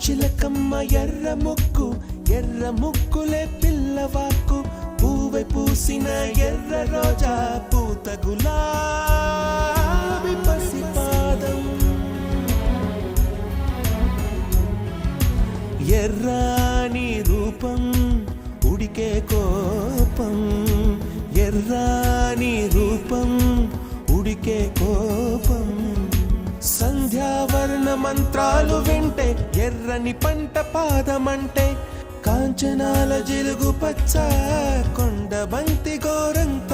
చిలకమ్మ ఎర్ర ముక్కులే పిల్లవాకు పూవై పూసిన ఎర్ర రోజా పూత గులాబీ పసిపాదం ఎర్రాని రూపం ఉడికే కోపం ఎర్రాని రూపం ఉడికే కోపం సంధ్యావర్ణ మంత్రాలు వింటే ఎర్రని పంట పాదమంటే కాంచనాల జిలుగు పచ్చ కొండ బంతి గోరంత